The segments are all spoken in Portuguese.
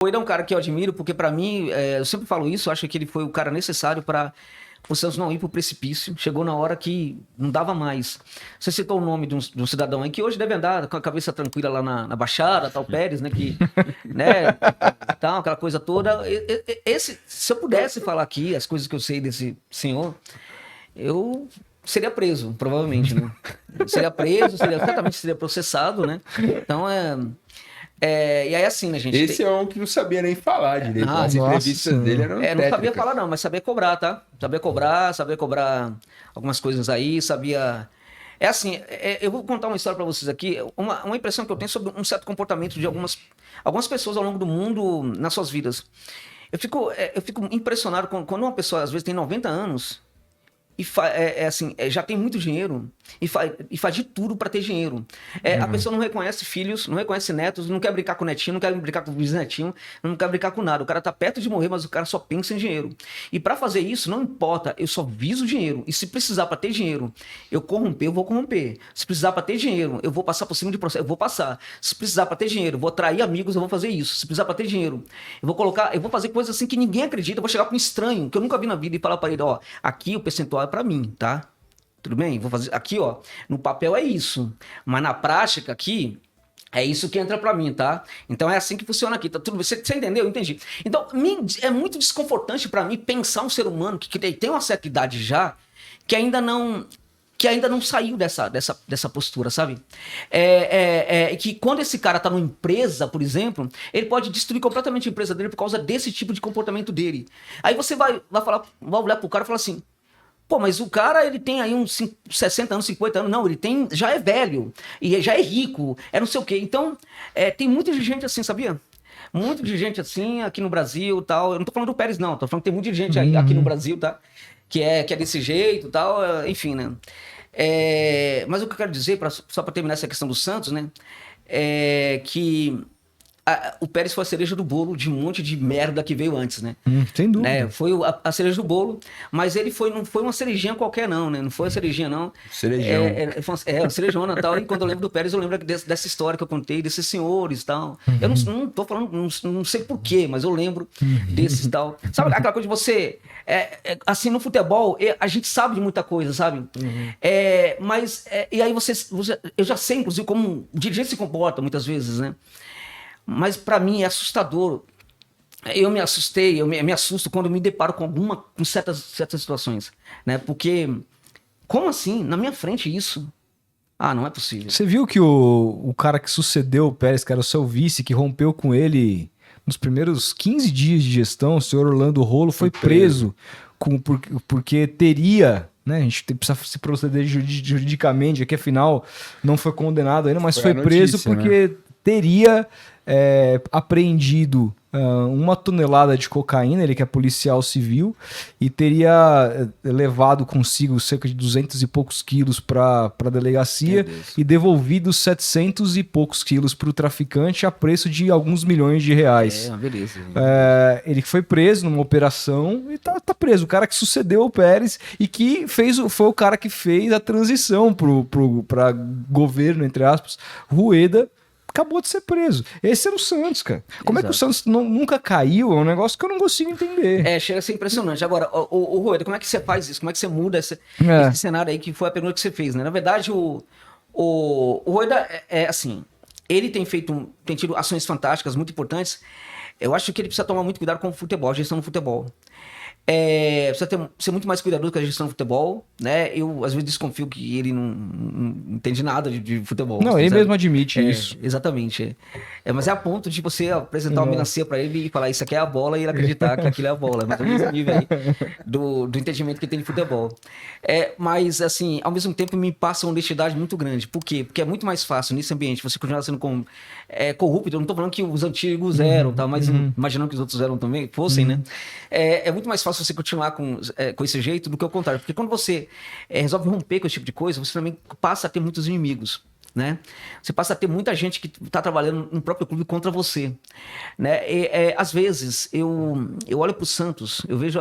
Ele é um cara que eu admiro, porque pra mim, eu sempre falo isso, eu acho que ele foi o cara necessário para o Santos não ir pro precipício. Chegou na hora que não dava mais. Você citou o nome de um cidadão aí que hoje deve andar com a cabeça tranquila lá na Baixada, tal Pérez, né? Que, né, tal, aquela coisa toda. Se eu pudesse falar aqui as coisas que eu sei desse senhor, eu seria preso, provavelmente, né? Seria preso, certamente seria processado, né? Então e aí assim, né, gente? Esse é um que não sabia nem falar direito. As entrevistas dele eram Não sabia tétricas. falar não, mas sabia cobrar, tá? Sabia cobrar algumas coisas aí, sabia... É assim, eu vou contar uma história pra vocês aqui, uma impressão que eu tenho sobre um certo comportamento de algumas pessoas ao longo do mundo nas suas vidas. Eu fico impressionado quando uma pessoa, às vezes, tem 90 anos e já tem muito dinheiro e faz de tudo para ter dinheiro. A pessoa não reconhece filhos, não reconhece netos, não quer brincar com o netinho, não quer brincar com o bisnetinho, não quer brincar com nada. O cara tá perto de morrer, mas o cara só pensa em dinheiro. E para fazer isso, não importa, eu só viso dinheiro. E se precisar para ter dinheiro, eu corromper, eu vou corromper. Se precisar para ter dinheiro, eu vou passar por cima de processo, eu vou passar. Se precisar para ter dinheiro, eu vou atrair amigos, eu vou fazer isso. Se precisar para ter dinheiro, eu vou fazer coisas assim que ninguém acredita. Eu vou chegar para um estranho que eu nunca vi na vida e falar para ele, ó, aqui o percentual é para mim, tá? Tudo bem? Vou fazer aqui, ó. No papel é isso, mas na prática aqui é isso que entra pra mim, tá? Então é assim que funciona aqui, tá tudo bem? Você entendeu? Eu entendi. Então é muito desconfortante pra mim pensar um ser humano que tem uma certa idade já, que ainda não saiu dessa postura, sabe? Que quando esse cara tá numa empresa, por exemplo, ele pode destruir completamente a empresa dele por causa desse tipo de comportamento dele. Aí você vai olhar pro cara e falar assim: pô, mas o cara, ele tem aí uns 60 anos, 50 anos. Não, já é velho, e já é rico, não sei o quê. Então, tem muita gente assim, sabia? Muito de gente assim aqui no Brasil, tal. Eu não tô falando do Pérez, não. Tô falando que tem muita gente aí, aqui no Brasil, tá? Que é desse jeito, tal. Enfim, né? Mas o que eu quero dizer, só para terminar essa questão do Santos, né? Que o Pérez foi a cereja do bolo de um monte de merda que veio antes, né? Sem dúvida. Foi a cereja do bolo, mas ele não foi uma cerejinha qualquer, não, né? Não foi uma cerejinha, não. Cerejão. Foi uma cerejona e tal. E quando eu lembro do Pérez, eu lembro dessa história que eu contei, desses senhores e tal. Eu não tô falando, não sei porquê, mas eu lembro desses e tal. Sabe aquela coisa de você. Assim, no futebol, a gente sabe de muita coisa, sabe? E aí eu já sei, inclusive, como o dirigente se comporta muitas vezes, né? Mas para mim é assustador. Eu me assustei, eu me assusto quando eu me deparo com certas situações, né? Porque, como assim? Na minha frente isso? Ah, não é possível. Você viu que o cara que sucedeu o Pérez, que era o seu vice, que rompeu com ele nos primeiros 15 dias de gestão, o senhor Orlando Rolo, foi preso porque teria... Né? A gente precisa se proceder juridicamente, aqui afinal não foi condenado ainda, mas foi preso porque teria apreendido 1 tonelada de cocaína, ele que é policial civil, e teria levado consigo cerca de 200 e poucos quilos para a delegacia e devolvido 700 e poucos quilos para o traficante a preço de alguns milhões de reais. Beleza. Ele foi preso numa operação e tá preso. O cara que sucedeu o Pérez e que foi o cara que fez a transição para governo, entre aspas, Rueda, acabou de ser preso. Esse era o Santos, cara. Como é que o Santos nunca caiu? É um negócio que eu não consigo entender. Chega a ser impressionante. Agora, o Rueda, como é que você faz isso? Como é que você muda esse cenário aí, que foi a pergunta que você fez, né? Na verdade, o Rueda assim, ele tem tido ações fantásticas, muito importantes. Eu acho que ele precisa tomar muito cuidado com o futebol, a gestão do futebol. Precisa ser muito mais cuidadoso com a gestão do futebol, né? Eu, às vezes, desconfio que ele não entende nada de futebol. Não, ele mesmo admite isso. Exatamente. Mas é a ponto de você apresentar uma melancia para ele e falar isso aqui é a bola e ele acreditar que aquilo é a bola. Mas é o mesmo nível aí do entendimento que ele tem de futebol. Mas, assim, ao mesmo tempo me passa uma honestidade muito grande. Por quê? Porque é muito mais fácil nesse ambiente você continuar sendo corrupto. Eu não tô falando que os antigos eram, tá? Mas imaginando que os outros eram também, fossem, né? É muito mais fácil você continuar com esse jeito do que o contrário. Porque quando você resolve romper com esse tipo de coisa, você também passa a ter muitos inimigos. né? Você passa a ter muita gente que está trabalhando no próprio clube contra você, né? Às vezes eu olho para o Santos, eu vejo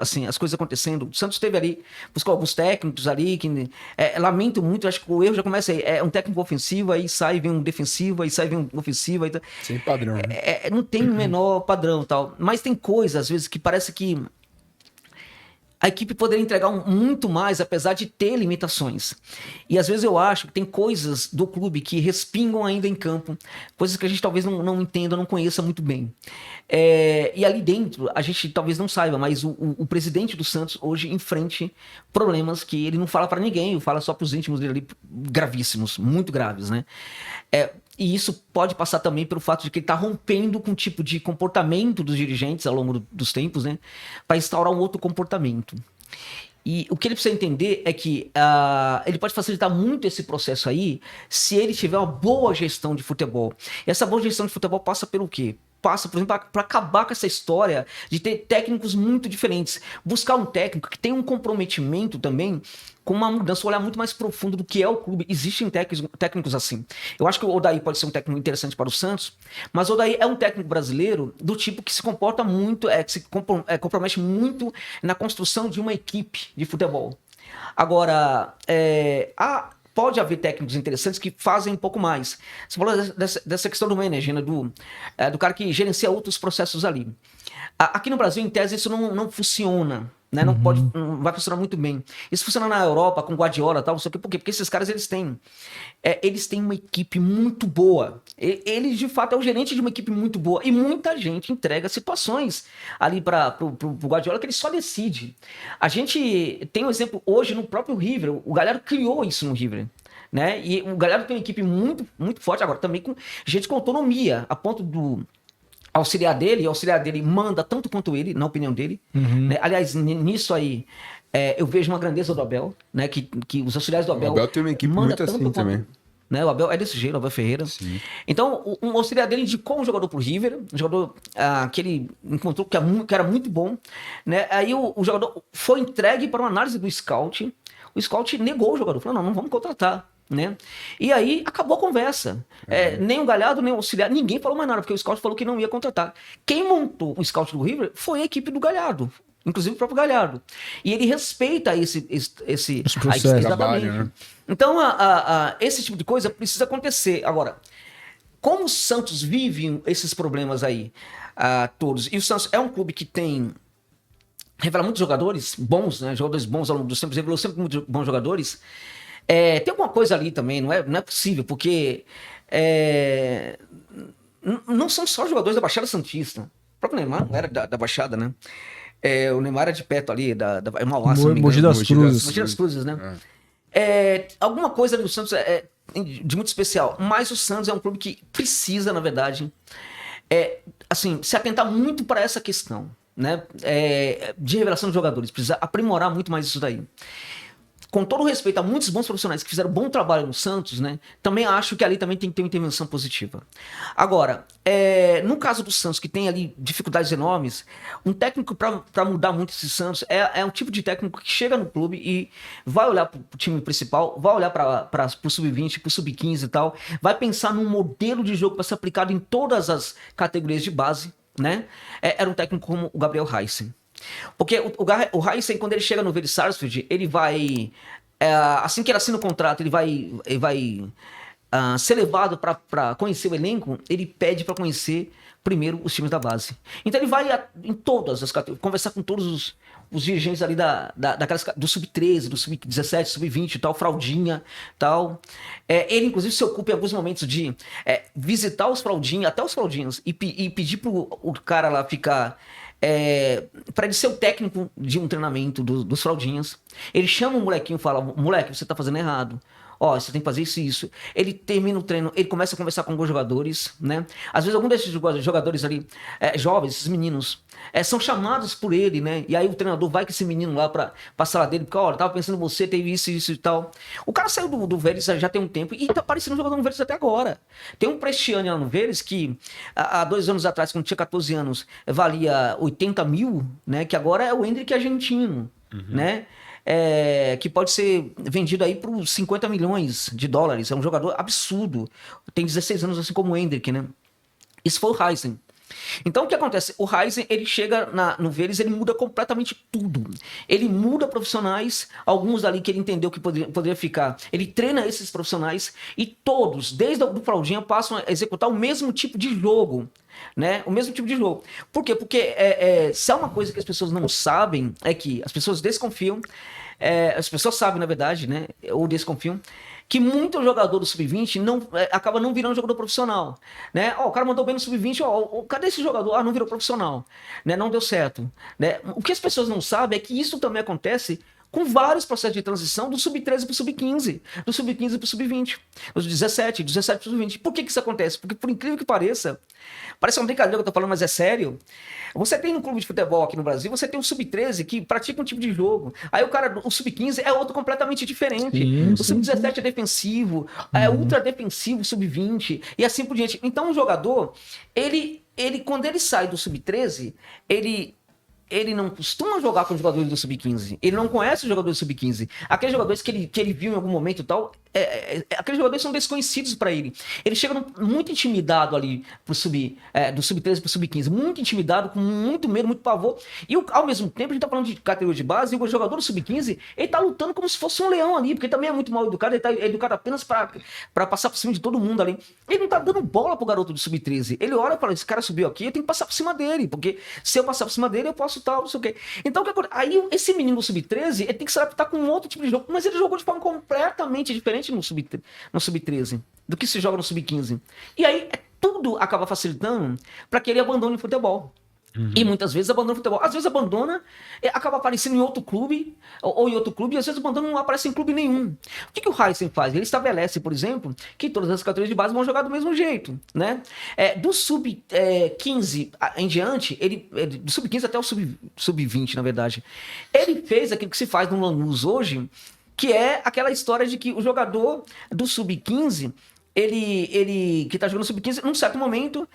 assim as coisas acontecendo. O Santos teve ali, buscou alguns técnicos ali que lamento muito, acho que o erro já começa aí, um técnico ofensivo, aí sai vem um defensivo, aí sai vem um ofensivo, aí sem padrão, né? Não tem o menor padrão, tal. Mas tem coisas às vezes que parece que a equipe poderia entregar muito mais, apesar de ter limitações. E às vezes eu acho que tem coisas do clube que respingam ainda em campo, coisas que a gente talvez não entenda, não conheça muito bem. E ali dentro, a gente talvez não saiba, mas o presidente do Santos hoje enfrenta problemas que ele não fala para ninguém, ele fala só para os íntimos dele ali, gravíssimos, muito graves, né? E isso pode passar também pelo fato de que ele está rompendo com o tipo de comportamento dos dirigentes ao longo dos tempos, né? Para instaurar um outro comportamento. E o que ele precisa entender é que ele pode facilitar muito esse processo aí se ele tiver uma boa gestão de futebol. E essa boa gestão de futebol passa pelo quê? Passa, por exemplo, para acabar com essa história de ter técnicos muito diferentes. Buscar um técnico que tenha um comprometimento também com uma mudança, um olhar muito mais profundo do que é o clube. Existem técnicos assim. Eu acho que o Odair pode ser um técnico interessante para o Santos, mas o Odair é um técnico brasileiro do tipo que se comporta muito, que se compromete muito na construção de uma equipe de futebol. Agora, pode haver técnicos interessantes que fazem um pouco mais. Você falou dessa questão do manager, né? Do cara que gerencia outros processos ali. Aqui no Brasil, em tese, isso não funciona. Né? Não vai funcionar muito bem. Isso funciona na Europa, com Guardiola e tal, não sei o quê. Por quê? Porque esses caras, eles têm uma equipe muito boa. Ele, de fato, é o gerente de uma equipe muito boa. E muita gente entrega situações ali para o Guardiola que ele só decide. A gente tem um exemplo hoje no próprio River. O Galhardo criou isso no River. Né? E o Galhardo tem uma equipe muito, muito forte agora, também com gente com autonomia, a ponto do auxiliar dele manda tanto quanto ele, na opinião dele. Né? Aliás, nisso aí, eu vejo uma grandeza do Abel, né? Que os auxiliares do Abel... O Abel tem uma equipe muito assim também. Né? O Abel é desse jeito, o Abel Ferreira. Sim. Então, um auxiliar dele indicou um jogador pro River, um jogador que ele encontrou que era muito bom. Né? Aí o jogador foi entregue para uma análise do scout. O scout negou o jogador, falou, não vamos contratar. Né? E aí acabou a conversa. Nem o Galhardo, nem o auxiliar, ninguém falou mais nada, porque o scout falou que não ia contratar. Quem montou o scout do River foi a equipe do Galhardo, inclusive o próprio Galhardo. E ele respeita esse processo. Exatamente. Né? Então, esse tipo de coisa precisa acontecer. Agora, como o Santos vive esses problemas aí, todos, e o Santos é um clube que revela muitos jogadores bons, né? Jogadores bons ao longo dos tempos, revelou sempre muitos bons jogadores. Tem alguma coisa ali também, não é possível, porque não são só jogadores da Baixada Santista. O próprio Neymar não era da Baixada, né? O Neymar era de perto ali, da Mauá, Mogi das Cruzes. Mogi das Cruzes, né? Alguma coisa ali do Santos de muito especial, mas o Santos é um clube que precisa, na verdade, assim, se atentar muito para essa questão, né? De revelação de jogadores, precisa aprimorar muito mais isso daí. Com todo respeito a muitos bons profissionais que fizeram bom trabalho no Santos, né? Também acho que ali também tem que ter uma intervenção positiva. Agora, no caso do Santos, que tem ali dificuldades enormes, um técnico para mudar muito esse Santos é um tipo de técnico que chega no clube e vai olhar para o time principal, vai olhar para o sub-20, para o sub-15 e tal, vai pensar num modelo de jogo para ser aplicado em todas as categorias de base, né? Era um técnico como o Gabriel Heisen. Porque o Heisen, quando ele chega no Vélez Sarsfield, ele vai... assim que ele assina o contrato, ele vai ser levado para conhecer o elenco, ele pede para conhecer primeiro os times da base. Então ele vai em todas as categorias, conversar com todos os dirigentes ali do sub-13, do sub-17, sub-20 e tal, fraldinha tal. Ele, inclusive, se ocupa em alguns momentos de visitar os fraldinhas, até os fraldinhos, e pedir pro o cara lá ficar... para ele ser o técnico de um treinamento dos fraldinhas. Ele chama o molequinho e fala, moleque, você tá fazendo errado. Você tem que fazer isso. Ele termina o treino, ele começa a conversar com alguns jogadores, né? Às vezes algum desses jogadores ali, jovens, esses meninos, são chamados por ele, né? E aí o treinador vai com esse menino lá pra sala dele, porque, olha, tava pensando em você, teve isso e tal. O cara saiu do Vélez já tem um tempo e tá parecendo um jogador no Vélez até agora. Tem um Prestiani lá no Vélez que, há 2 anos atrás, quando tinha 14 anos, valia 80 mil, né? Que agora é o Hendrick argentino, né? que pode ser vendido aí por 50 milhões de dólares. É um jogador absurdo. Tem 16 anos, assim como o Hendrick, né? Isso foi o Heisen. Então, o que acontece? O Heisen, ele chega no Vélez, ele muda completamente tudo. Ele muda profissionais, alguns ali que ele entendeu que poderia ficar. Ele treina esses profissionais e todos, desde o Fraldinha, passam a executar o mesmo tipo de jogo. Né? O mesmo tipo de jogo. Por quê? Porque se há uma coisa que as pessoas não sabem, é que as pessoas desconfiam, as pessoas sabem, na verdade, né? Ou desconfiam, que muito jogador do Sub-20 acaba não virando jogador profissional, né? O cara mandou bem no Sub-20, cadê esse jogador? Não virou profissional, né? Não deu certo, né? O que as pessoas não sabem é que isso também acontece com vários processos de transição do Sub-13 para o Sub-15, do Sub-15 para o Sub-20, dos 17 para o Sub-20. Por que isso acontece? Porque, por incrível que pareça, parece uma brincadeira que eu tô falando, mas é sério. Você tem um clube de futebol aqui no Brasil, você tem um Sub-13 que pratica um tipo de jogo. Aí o Sub-15 é outro completamente diferente. Sim, o Sub-17 é defensivo, é ultra defensivo, Sub-20 e assim por diante. Então, um jogador, ele quando ele sai do Sub-13, ele não costuma jogar com os jogadores do Sub-15. Ele não conhece os jogadores do Sub-15. Aqueles jogadores que ele viu em algum momento e tal, aqueles jogadores são desconhecidos para ele. Ele chega muito intimidado ali do Sub-13 pro Sub-15. Muito intimidado, com muito medo, muito pavor. E ao mesmo tempo, a gente tá falando de categoria de base, e o jogador do Sub-15, ele tá lutando como se fosse um leão ali, porque ele também é muito mal educado, ele tá educado apenas para passar por cima de todo mundo ali. Ele não tá dando bola pro garoto do Sub-13. Ele olha e fala, esse cara subiu aqui, eu tenho que passar por cima dele, porque se eu passar por cima dele, eu posso tal, não sei o quê. Então, aí esse menino do Sub-13, ele tem que se adaptar com um outro tipo de jogo, mas ele jogou de forma completamente diferente no Sub-13 do que se joga no Sub-15. E aí, tudo acaba facilitando para que ele abandone o futebol. E muitas vezes abandona o futebol. Às vezes abandona, acaba aparecendo em outro clube, ou em outro clube, e às vezes abandona não aparece em clube nenhum. O que o Heisen faz? Ele estabelece, por exemplo, que todas as categorias de base vão jogar do mesmo jeito, né? Do Sub-15 em diante, do Sub-15 até o Sub-20, na verdade, ele fez aquilo que se faz no Lanús hoje, que é aquela história de que o jogador do Sub-15, ele que tá jogando Sub-15, num certo momento,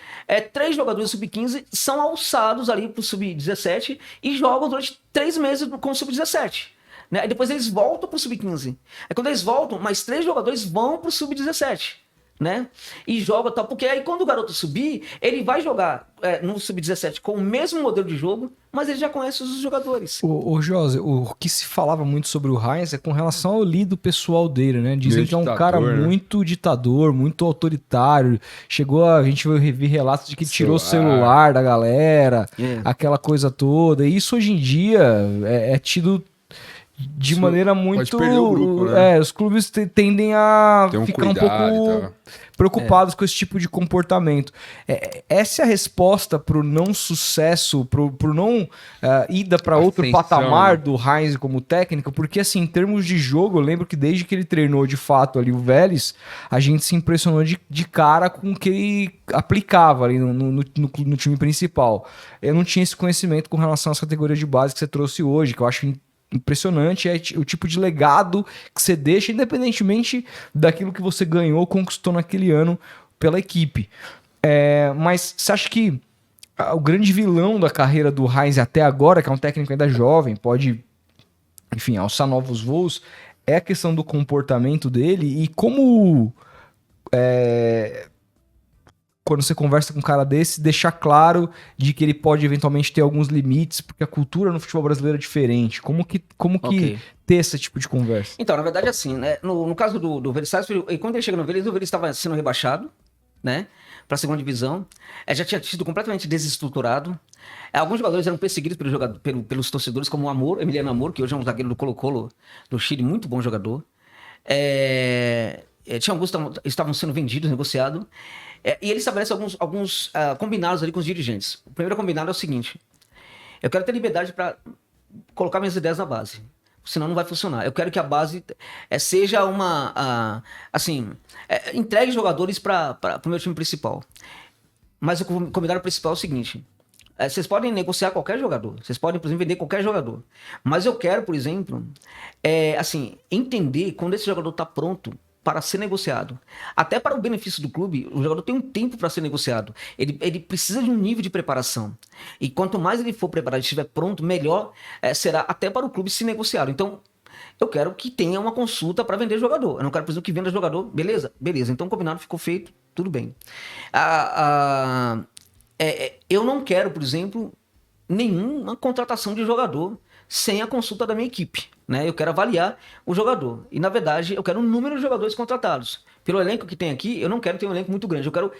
3 jogadores do Sub-15 são alçados ali pro Sub-17 e jogam durante 3 meses com o Sub-17. Né? Aí depois eles voltam pro Sub-15. Aí quando eles voltam, mais 3 jogadores vão pro Sub-17. Né? E joga tal, porque aí quando o garoto subir, ele vai jogar no Sub-17 com o mesmo modelo de jogo, mas ele já conhece os jogadores. Ô José, o que se falava muito sobre o Heinz é com relação ao lido pessoal dele, né? Dizem que é um cara muito ditador, muito autoritário. A gente vai rever relatos de que tirou o celular da galera, aquela coisa toda. E isso hoje em dia é tido de maneira muito... Pode perder o grupo, né? Os clubes tendem a ficar um pouco preocupados com esse tipo de comportamento. Essa é a resposta pro não sucesso, pro não ida para outro patamar do Heinz como técnico, porque assim, em termos de jogo, eu lembro que desde que ele treinou de fato ali o Vélez, a gente se impressionou de cara com o que ele aplicava ali no time principal. Eu não tinha esse conhecimento com relação às categorias de base que você trouxe hoje, que eu acho impressionante, é o tipo de legado que você deixa, independentemente daquilo que você ganhou, conquistou naquele ano pela equipe. Mas você acha que o grande vilão da carreira do Heinz até agora, que é um técnico ainda jovem, pode, enfim, alçar novos voos, é a questão do comportamento dele e como... quando você conversa com um cara desse, deixar claro de que ele pode eventualmente ter alguns limites, porque a cultura no futebol brasileiro é diferente. Como que ter esse tipo de conversa? Então, na verdade, assim, né? No caso do Vélez Sarsfield, quando ele chega no Vélez, o Vélez estava sendo rebaixado, né? Para a segunda divisão. Já tinha sido completamente desestruturado. Alguns jogadores eram perseguidos pelos torcedores, como o Emiliano Amor, que hoje é um zagueiro do Colo-Colo do Chile, muito bom jogador. Tinha alguns que estavam sendo vendidos, negociados. E ele estabelece alguns combinados ali com os dirigentes. O primeiro combinado é o seguinte: eu quero ter liberdade para colocar minhas ideias na base, senão não vai funcionar. Eu quero que a base seja entregue jogadores para o meu time principal. Mas o combinado principal é o seguinte: vocês podem negociar qualquer jogador, vocês podem, por exemplo, vender qualquer jogador. Mas eu quero, por exemplo, entender quando esse jogador está pronto para ser negociado. Até para o benefício do clube, o jogador tem um tempo para ser negociado. Ele precisa de um nível de preparação. E quanto mais ele for preparado e estiver pronto, melhor será até para o clube se negociar. Então, eu quero que tenha uma consulta para vender jogador. Eu não quero, por exemplo, que venda jogador. Beleza? Beleza. Então, combinado, ficou feito, tudo bem. Eu não quero, por exemplo, nenhuma contratação de jogador sem a consulta da minha equipe, né? Eu quero avaliar o jogador. E, na verdade, eu quero um número de jogadores contratados. Pelo elenco que tem aqui, eu não quero ter um elenco muito grande. Eu quero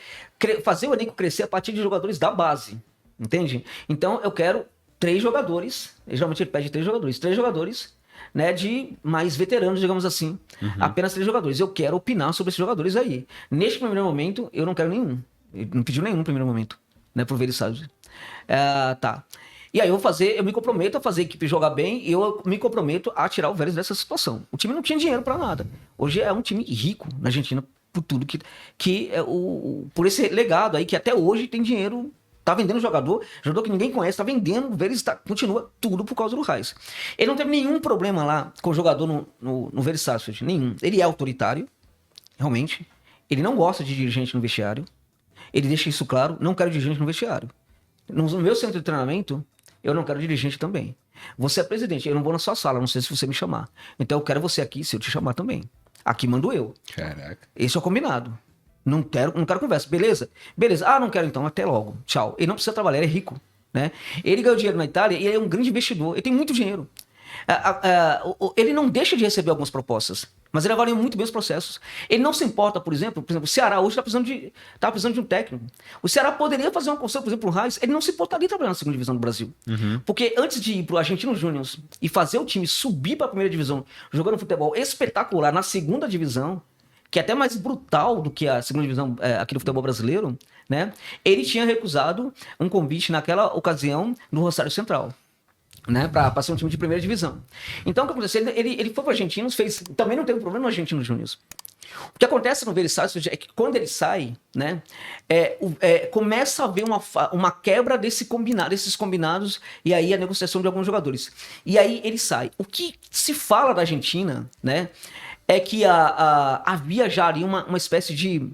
fazer o elenco crescer a partir de jogadores da base. Entende? Então, eu quero 3 jogadores. Geralmente ele pede 3 jogadores. 3 jogadores, né, de mais veteranos, digamos assim. Apenas 3 jogadores. Eu quero opinar sobre esses jogadores aí. Neste primeiro momento, eu não quero nenhum. Ele não pediu nenhum no primeiro momento, né, pro Verissage. Tá. E aí eu me comprometo a fazer a equipe jogar bem e eu me comprometo a tirar o Vélez dessa situação. O time não tinha dinheiro para nada. Hoje é um time rico na Argentina por tudo por esse legado aí que até hoje tem dinheiro, tá vendendo jogador que ninguém conhece, tá vendendo, o Vélez continua tudo por causa do Reis. Ele não teve nenhum problema lá com o jogador no Vélez Sarsfield, nenhum. Ele é autoritário, realmente. Ele não gosta de dirigente no vestiário. Ele deixa isso claro, não quero dirigente no vestiário. No meu centro de treinamento, eu não quero dirigente também. Você é presidente, eu não vou na sua sala, não sei se você me chamar. Então eu quero você aqui se eu te chamar também. Aqui mando eu. Caraca. Esse é o combinado. Não quero conversa. Beleza? Beleza. Não quero então. Até logo. Tchau. Ele não precisa trabalhar, ele é rico, né? Ele ganhou dinheiro na Itália e ele é um grande investidor. Ele tem muito dinheiro. Ele não deixa de receber algumas propostas, mas ele avalia muito bem os processos. Ele não se importa, por exemplo, o Ceará hoje está precisando de um técnico. O Ceará poderia fazer uma construção, por exemplo, o Reis, ele não se importaria trabalhar na segunda divisão do Brasil. Porque antes de ir para o Argentino Júnior e fazer o time subir para a primeira divisão, jogando futebol espetacular na segunda divisão, que é até mais brutal do que a segunda divisão aqui do futebol brasileiro, né? Ele tinha recusado um convite naquela ocasião no Rosário Central, né, para ser um time de primeira divisão. Então, o que aconteceu? Ele foi para o Argentinos, também não teve problema no Argentino Júnior. O que acontece no Vélez Sarsfield é que quando ele sai, né, começa a haver uma quebra desses combinados e aí a negociação de alguns jogadores. E aí ele sai. O que se fala da Argentina, né, é que havia já ali uma espécie de...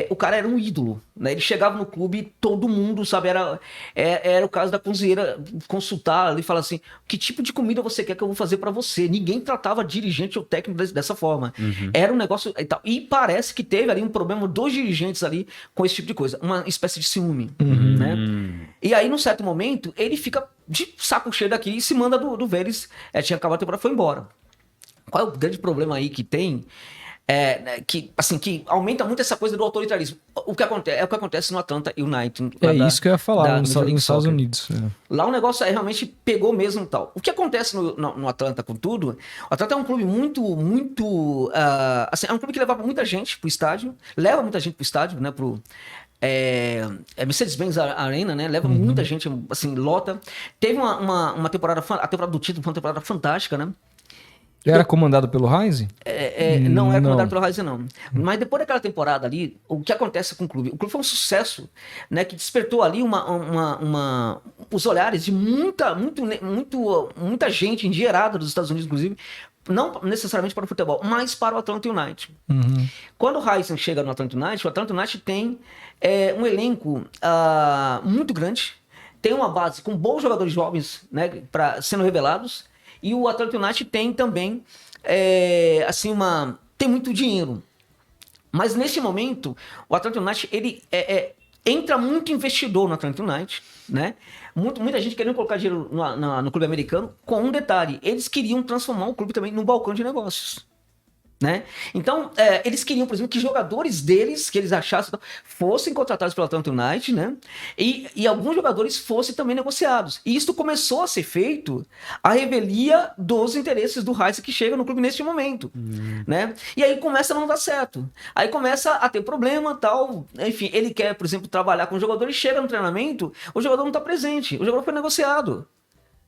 o cara era um ídolo, né? Ele chegava no clube, todo mundo, sabe, era o caso da cozinheira consultar ali e falar assim, que tipo de comida você quer que eu vou fazer pra você? Ninguém tratava dirigente ou técnico dessa forma. Era um negócio e tal. E parece que teve ali um problema dos dirigentes ali com esse tipo de coisa, uma espécie de ciúme, né? E aí, num certo momento, ele fica de saco cheio daqui e se manda do Vélez, tinha acabado a temporada, foi embora. Qual é o grande problema aí que tem? Que aumenta muito essa coisa do autoritarismo. O que acontece no Atlanta United. Isso que eu ia falar, nos Estados Unidos. Lá o negócio realmente pegou mesmo e tal. O que acontece no Atlanta com tudo? O Atlanta é um clube muito... é um clube que leva muita gente pro estádio, né, pro... Mercedes-Benz Arena, né? Leva muita gente, assim, lota. Teve uma temporada... A temporada do título foi uma temporada fantástica, né? Era comandado pelo Reis? Não era comandado pelo Reis, não. Mas depois daquela temporada ali, o que acontece com o clube? O clube foi um sucesso, né? Que despertou ali os olhares de muita gente endinheirada dos Estados Unidos, inclusive, não necessariamente para o futebol, mas para o Atlanta United. Quando o Reis chega no Atlanta United, o Atlanta United tem um elenco muito grande, tem uma base com bons jogadores jovens, né, sendo revelados. E o Atlanta United tem também, tem muito dinheiro. Mas nesse momento, o Atlanta United, ele entra muito investidor no Atlanta United, né? Muita gente querendo colocar dinheiro no clube americano, com um detalhe, eles queriam transformar o clube também num balcão de negócios. Né? Então, eles queriam, por exemplo, que jogadores deles, que eles achassem, fossem contratados pelo Atlanta United, né? E alguns jogadores fossem também negociados. E isso começou a ser feito à revelia dos interesses do Reis que chega no clube neste momento, né? E aí começa a não dar certo. Aí começa a ter problema, tal. Enfim, ele quer, por exemplo, trabalhar com o jogador e chega no treinamento, o jogador não está presente, o jogador foi negociado.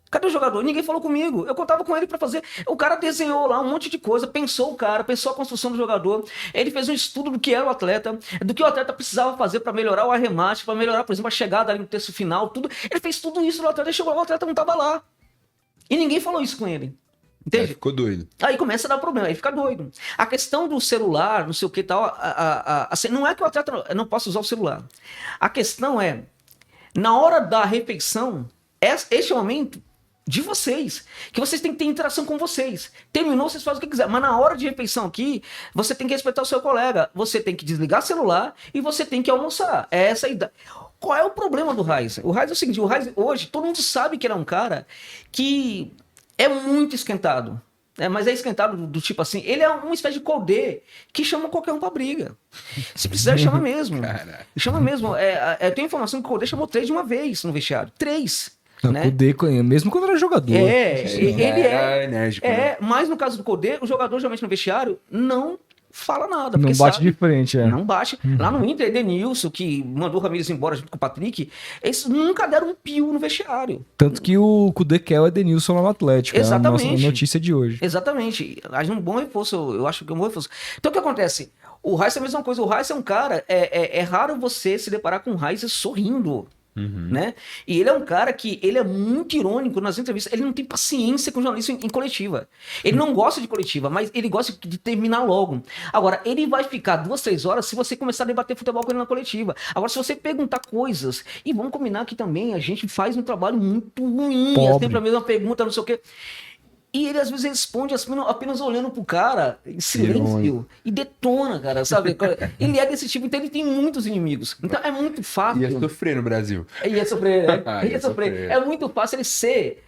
Cadê o jogador? Ninguém falou comigo. Eu contava com ele para fazer. O cara desenhou lá um monte de coisa, pensou a construção do jogador. Ele fez um estudo do que era o atleta, do que o atleta precisava fazer para melhorar o arremate, para melhorar, por exemplo, a chegada ali no terço final, tudo. Ele fez tudo isso no atleta e chegou lá, o atleta não estava lá. E ninguém falou isso com ele. Entende? Aí ficou doido. Aí começa a dar problema, aí fica doido. A questão do celular, não sei o que tal, assim, não é que o atleta não possa usar o celular. A questão é, na hora da refeição, este é o momento de vocês. Que vocês têm que ter interação com vocês. Terminou, vocês fazem o que quiser. Mas na hora de refeição aqui, você tem que respeitar o seu colega. Você tem que desligar o celular e você tem que almoçar. É essa a ideia. Qual é o problema do Raiz? O Raiz é o seguinte, o Raiz hoje, todo mundo sabe que ele é um cara que é muito esquentado. Mas é esquentado do tipo assim, ele é uma espécie de Codê que chama qualquer um pra briga. Se precisar, chama mesmo. Chama mesmo. Eu tenho informação que o Codê chamou 3 de uma vez no vestiário. 3. Né? O Codê, mesmo quando era jogador. Ele é enérgico. Mas no caso do Codê, o jogador geralmente no vestiário não fala nada. Não bate de frente, Não bate. Lá no Inter, Edenilson, que mandou o Ramires embora junto com o Patrick, eles nunca deram um pio no vestiário. Tanto que o Cudê quer o Edenilson lá no Atlético. Exatamente. É a nossa notícia de hoje. Exatamente. Um bom reforço, eu acho que é um bom reforço. Então o que acontece? O Raiz é a mesma coisa. O Raiz é um cara, é raro você se deparar com o Raiz sorrindo. Né? E ele é um cara que ele é muito irônico nas entrevistas. Ele não tem paciência com jornalista em coletiva. Ele não gosta de coletiva, mas ele gosta de terminar logo. Agora, ele vai ficar 2, 3 horas se você começar a debater futebol com ele na coletiva. Agora, se você perguntar coisas, e vamos combinar que também a gente faz um trabalho muito ruim, é sempre a mesma pergunta, não sei o quê. E ele às vezes responde apenas olhando pro cara em silêncio e detona, cara, sabe? Ele é desse tipo, então ele tem muitos inimigos. Então é muito fácil. Ia sofrer no Brasil. Ia sofrer, né? Ia sofrer. É muito fácil ele ser.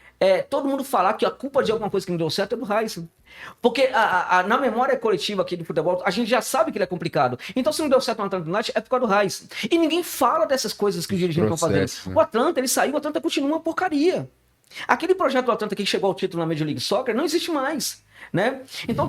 Todo mundo falar que a culpa de alguma coisa que não deu certo é do Raiz. Porque na memória coletiva aqui do futebol, a gente já sabe que ele é complicado. Então, se não deu certo no Atlanta United, é por causa do Raiz. E ninguém fala dessas coisas que os dirigentes estão fazendo. Né? O Atlanta, ele saiu, o Atlanta continua uma porcaria. Aquele projeto do Atlanta que chegou ao título na Major League Soccer não existe mais, né? Então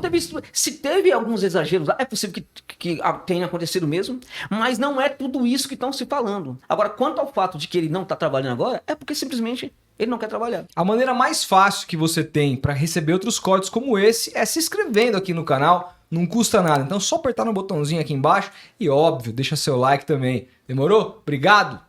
se teve alguns exageros, é possível que tenha acontecido mesmo, mas não é tudo isso que estão se falando. Agora, quanto ao fato de que ele não está trabalhando agora, é porque simplesmente ele não quer trabalhar. A maneira mais fácil que você tem para receber outros códigos como esse é se inscrevendo aqui no canal, não custa nada. Então só apertar no botãozinho aqui embaixo e óbvio, deixa seu like também. Demorou? Obrigado!